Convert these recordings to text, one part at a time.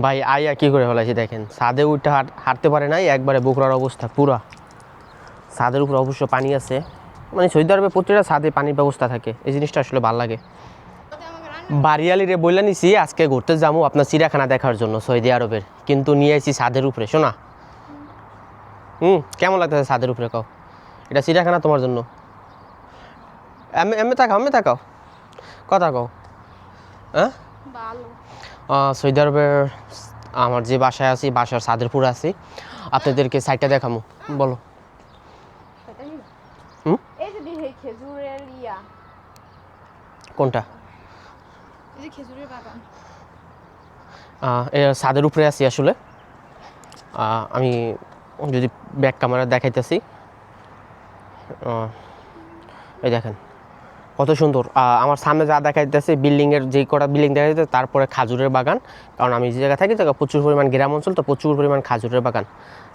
ভাই আইয়া কি করে ফেলাইছি দেখেন, ছাদে উঠে হাঁটতে পারে নাই, একবারে বোকরার অবস্থা পুরা। ছাদের উপরে অবশ্য পানি আছে, মানে সৌদি আরবে প্রতিটা ছাদে পানির ব্যবস্থা থাকে, এই জিনিসটা আসলে ভালো লাগে। বাড়িয়ালিরে বললে নিছি আজকে ঘুরতে যাবো আপনার চিড়িয়াখানা দেখার জন্য সৌদি আরবের, কিন্তু নিয়ে আসি ছাদের উপরে। শোনা কেমন লাগতেছে ছাদের উপরে? কাও এটা চিড়িয়াখানা তোমার জন্য। এমনি তাকাও, এমনি তাকাও, কথা কও। হ্যাঁ সৌদি আরবের আমার যে বাসায় আছি, বাসার ছাদের উপরে আছি, আপনাদেরকে সাইডটা দেখামু। বলো। কোনটা? ছাদের উপরে আছি আসলে। আমি যদি ব্যাক ক্যামেরা দেখাইতেছি, এই দেখেন কত সুন্দর। আমার সামনে যা দেখাইতেছে বিল্ডিংয়ের যে কটা বিল্ডিং দেখা যাচ্ছে, তারপরে খাজুরের বাগান। কারণ আমি যে জায়গায় থাকি জায়গা প্রচুর পরিমাণ গ্রাম অঞ্চল, তো প্রচুর পরিমাণ খাজুরের বাগান।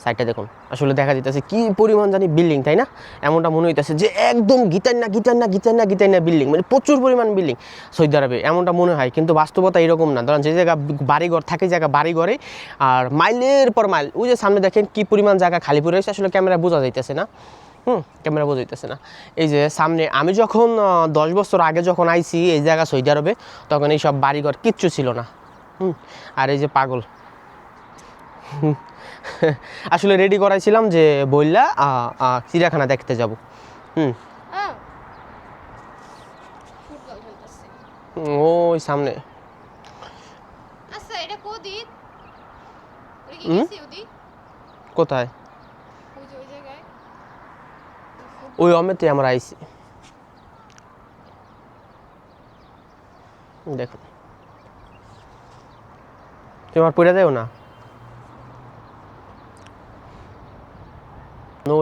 সাইডটা দেখুন, আসলে দেখা যেতেছে কি পরিমাণ জানি বিল্ডিং, তাই না? এমনটা মনে হইতেছে যে একদম গিতান্না বিল্ডিং, মানে প্রচুর পরিমাণ বিল্ডিং সৌদি আরবে, এমনটা মনে হয়। কিন্তু বাস্তবতা এরকম না। ধরেন যে জায়গা বাড়িঘর থাকে, জায়গা বাড়িঘরে, আর মাইলের পর মাইল ওই যে সামনে দেখেন কি পরিমাণ জায়গা খালি পড়ে রয়েছে, আসলে ক্যামেরা বোঝা যাইতেছে না। ক্যামেরা বোঝাইতেছে না। এই যে সামনে আমি যখন 10 বছর আগে যখন আইছি এই জায়গা সৌদি আরবে, তখন এই সব বাড়িঘর কিচ্ছু ছিল না। আর এই যে পাগল আসলে রেডি করাইছিলাম যে বললা চিড়িয়াখানা দেখতে যাব। ওই সামনে। কোথায়? ওই অমেতে আমরা আইছি, দেখো তোমার পড়ে যাও না।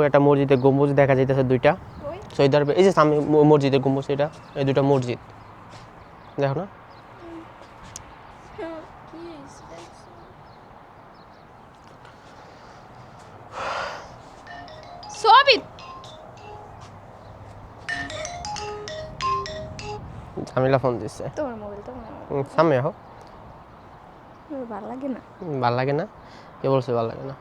এটা মসজিদের গম্বুজ দেখা যাইতেছে দুইটা সৌদি আরবে। এই যে সামনে মসজিদের গম্বুজ, এটা এই দুইটা মসজিদ দেখো না। জামিলা ফোন দিচ্ছে। তোমার মোবাইল তো সামনে আহো। ভালো লাগে না। ভালো লাগে না? কে বলছে ভালো লাগে না?